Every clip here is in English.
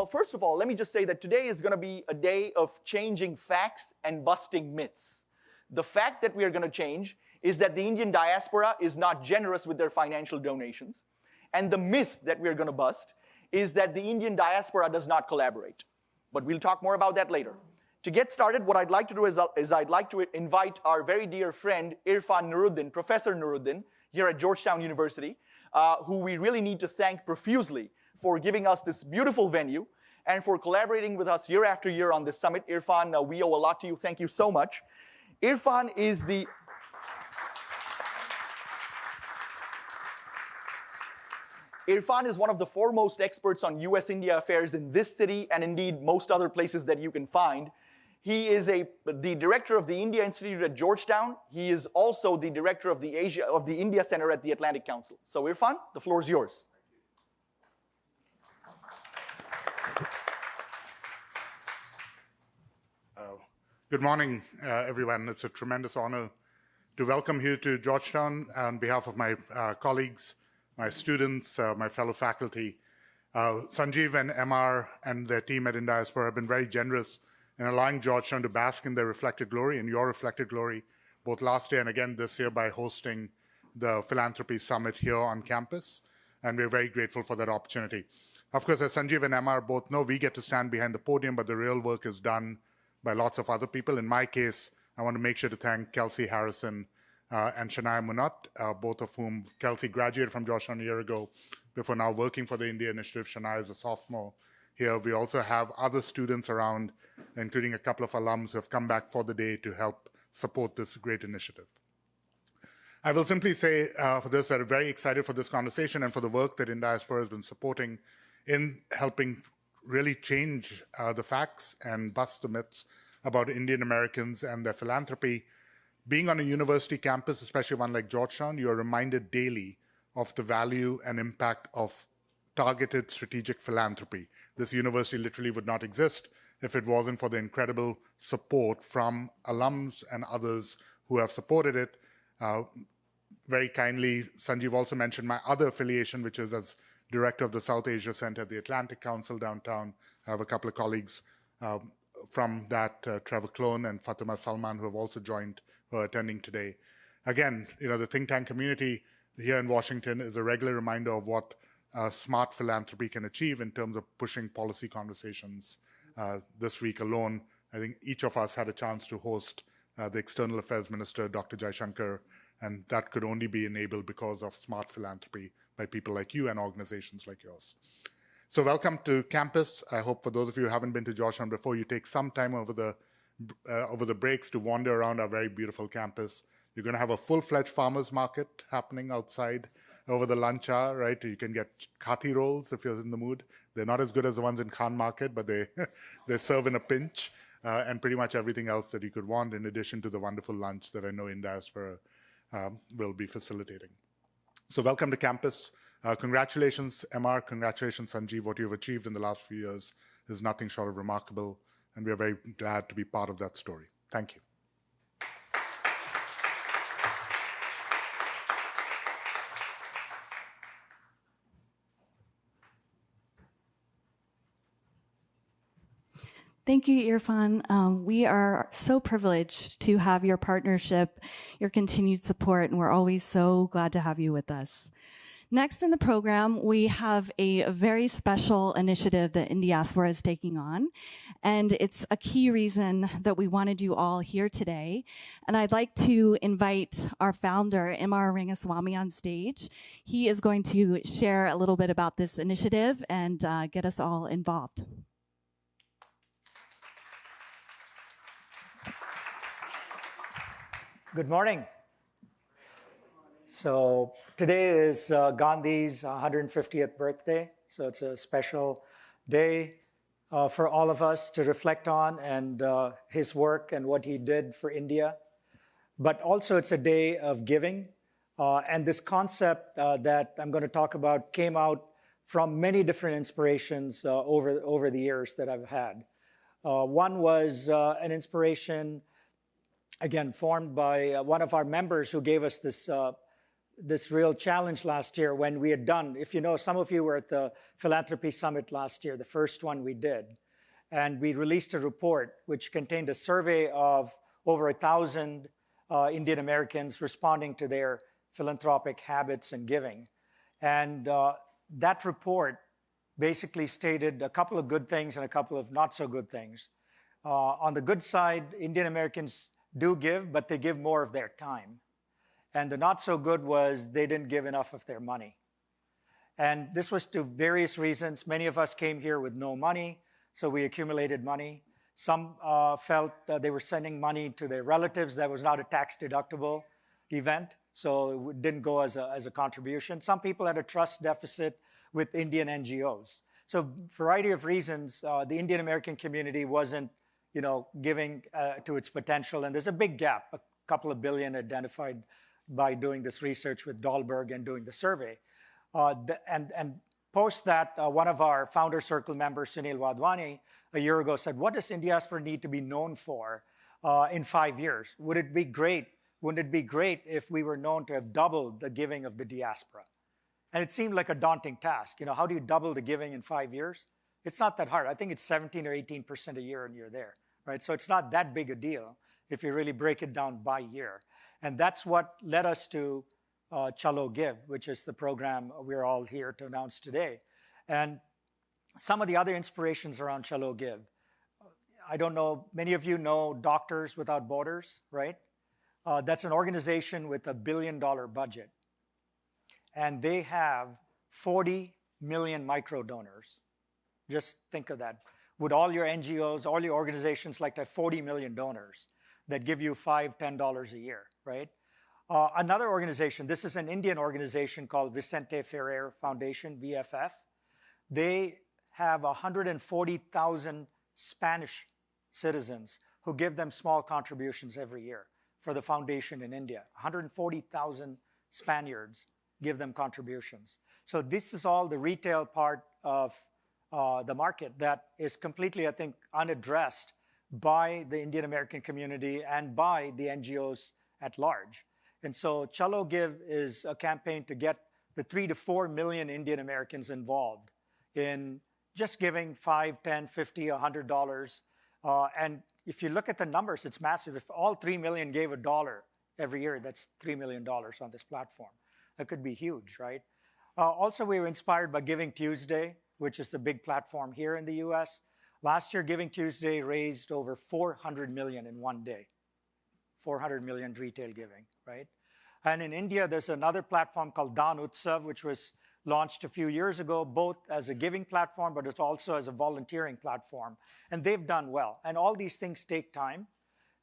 Well, first of all, let me just say that today is going to be a day of changing facts and busting myths. The fact that we are going to change is that the Indian diaspora is not generous with their financial donations. And the myth that we're going to bust is that the Indian diaspora does not collaborate. But we'll talk more about that later. To get started, what I'd like to do is I'd like to invite our very dear friend, Irfan Nuruddin, Professor Nuruddin, here at Georgetown University, who we really need to thank profusely for giving us this beautiful venue and for collaborating with us year after year on this summit. Irfan, we owe a lot to you. Thank you so much. Irfan is one of the foremost experts on US-India affairs in this city and indeed most other places that you can find. He is the director of the India Institute at Georgetown. He is also the director of the India Center at the Atlantic Council. So Irfan, the floor is yours. Good morning, everyone. It's a tremendous honor to welcome you to Georgetown on behalf of my colleagues, my students, my fellow faculty. Sanjeev and MR and their team at Indiaspora have been very generous in allowing Georgetown to bask in their reflected glory and your reflected glory, both last year and again this year by hosting the Philanthropy Summit here on campus. And we're very grateful for that opportunity. Of course, as Sanjeev and MR both know, we get to stand behind the podium, but the real work is done by lots of other people. In my case, I want to make sure to thank Kelsey Harrison and Shania Munat, both of whom Kelsey graduated from Georgetown a year ago before now working for the India Initiative. Shania is a sophomore here. We also have other students around, including a couple of alums who have come back for the day to help support this great initiative. I will simply say for this that I'm very excited for this conversation and for the work that Indiaspora has been supporting in helping really change the facts and bust the myths about Indian Americans and their philanthropy. Being on a university campus, especially one like Georgetown, you are reminded daily of the value and impact of targeted strategic philanthropy. This university literally would not exist if it wasn't for the incredible support from alums and others who have supported it. Very kindly, Sanjeev also mentioned my other affiliation, which is as director of the South Asia Center at the Atlantic Council downtown. I have a couple of colleagues from that, Trevor Clone and Fatima Salman, who have also joined, who are attending today. Again, the think tank community here in Washington is a regular reminder of what smart philanthropy can achieve in terms of pushing policy conversations. This week alone, I think each of us had a chance to host the External Affairs Minister, Dr. Jaishankar, and that could only be enabled because of smart philanthropy by people like you and organizations like yours. So welcome to campus. I hope for those of you who haven't been to Georgetown before, you take some time over the breaks to wander around our very beautiful campus. You're going to have a full-fledged farmers market happening outside over the lunch hour, right? You can get khati rolls if you're in the mood. They're not as good as the ones in Khan Market, but they serve in a pinch, and pretty much everything else that you could want in addition to the wonderful lunch that I know Indiaspora will be facilitating. So welcome to campus. Congratulations, MR. Congratulations, Sanjeev. What you've achieved in the last few years is nothing short of remarkable, and we are very glad to be part of that story. Thank you. Thank you, Irfan. We are so privileged to have your partnership, your continued support, and we're always so glad to have you with us. Next in the program, we have a very special initiative that Indiaspora is taking on, and it's a key reason that we wanted you all here today. And I'd like to invite our founder, MR Rangaswami, on stage. He is going to share a little bit about this initiative and get us all involved. Good morning. So today is Gandhi's 150th birthday, so it's a special day for all of us to reflect on and his work and what he did for India. But also it's a day of giving, and this concept that I'm going to talk about came out from many different inspirations over the years that I've had. One was an inspiration, again, formed by one of our members who gave us this this real challenge last year when we had done, if you know, some of you were at the Philanthropy Summit last year, the first one we did. And we released a report which contained a survey of over 1,000 Indian Americans responding to their philanthropic habits and giving. And that report basically stated a couple of good things and a couple of not so good things. On the good side, Indian Americans do give, but they give more of their time. And the not so good was they didn't give enough of their money. And this was to various reasons. Many of us came here with no money, so we accumulated money. Some felt they were sending money to their relatives. That was not a tax-deductible event, so it didn't go as a contribution. Some people had a trust deficit with Indian NGOs. So variety of reasons, the Indian American community wasn't, giving to its potential, and there's a big gap, a couple of billion identified by doing this research with Dahlberg and doing the survey. And post that, one of our founder circle members, Sunil Wadhwani, a year ago said, what does Indiaspora need to be known for in 5 years? Wouldn't it be great if we were known to have doubled the giving of the diaspora? And it seemed like a daunting task. How do you double the giving in 5 years? It's not that hard. I think it's 17 or 18% a year and you're there, right? So it's not that big a deal if you really break it down by year. And that's what led us to ChaloGive, which is the program we're all here to announce today. And some of the other inspirations around ChaloGive. I don't know, many of you know Doctors Without Borders, right? That's an organization with $1 billion budget. And they have 40 million micro donors. Just think of that. Would all your NGOs, all your organizations like to have 40 million donors that give you $5, $10 a year, right? Another organization, this is an Indian organization called Vicente Ferrer Foundation, VFF. They have 140,000 Spanish citizens who give them small contributions every year for the foundation in India. 140,000 Spaniards give them contributions. So this is all the retail part of the market that is completely, I think, unaddressed by the Indian American community and by the NGOs at large. And so ChaloGive is a campaign to get the 3 to 4 million Indian Americans involved in just giving $5, $10, $50, $100. And if you look at the numbers, it's massive. If all 3 million gave $1 every year, that's $3 million on this platform. That could be huge, right? Also, we were inspired by Giving Tuesday, which is the big platform here in the US. Last year, Giving Tuesday raised over 400 million in one day. 400 million retail giving, right? And in India, there's another platform called Dan Utsav, which was launched a few years ago, both as a giving platform, but it's also as a volunteering platform. And they've done well. And all these things take time.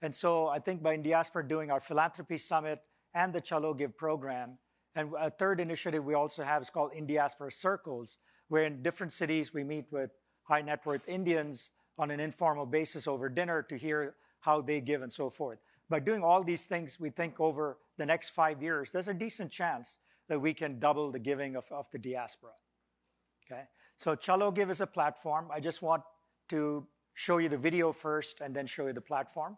And so I think by Indiaspora doing our Philanthropy Summit and the ChaloGive program, and a third initiative we also have is called Indiaspora Circles, where in different cities we meet with high net worth Indians on an informal basis over dinner to hear how they give and so forth. By doing all these things, we think over the next 5 years, there's a decent chance that we can double the giving of the diaspora, okay? So ChaloGive is a platform. I just want to show you the video first and then show you the platform.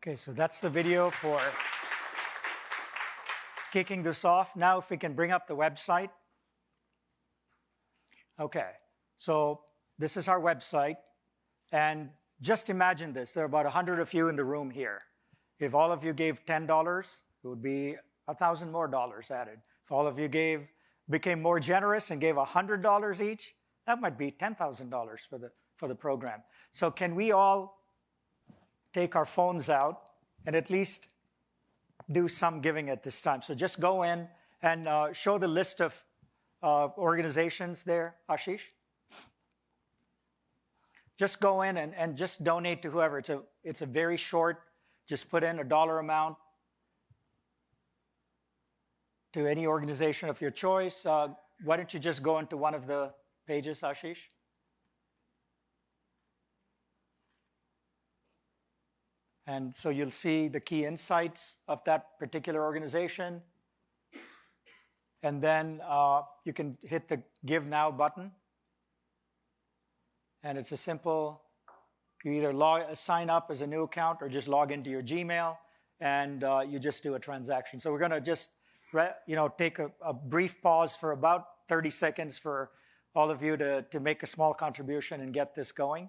Okay, so that's the video for kicking this off. Now if we can bring up the website. Okay, so this is our website. And just imagine this. There are about 100 of you in the room here. If all of you gave $10, it would be $1,000 more added. If all of you became more generous and gave $100 each, that might be $10,000 for the program. So can we all take our phones out and at least do some giving at this time? So just go in and show the list of organizations there, Ashish. Just go in and just donate to whoever. It's a very short, just put in a dollar amount to any organization of your choice. Why don't you just go into one of the pages, Ashish? And so you'll see the key insights of that particular organization. And then you can hit the Give Now button. And it's a simple, you either sign up as a new account or just log into your Gmail, and you just do a transaction. So we're going to just take a brief pause for about 30 seconds for all of you to make a small contribution and get this going.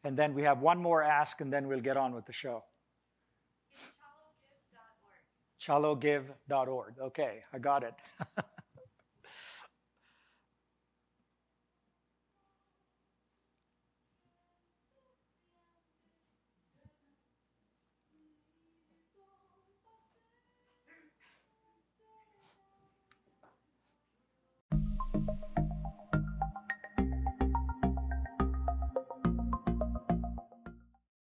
And then we have one more ask, and then we'll get on with the show. ChaloGive.org. Okay, I got it.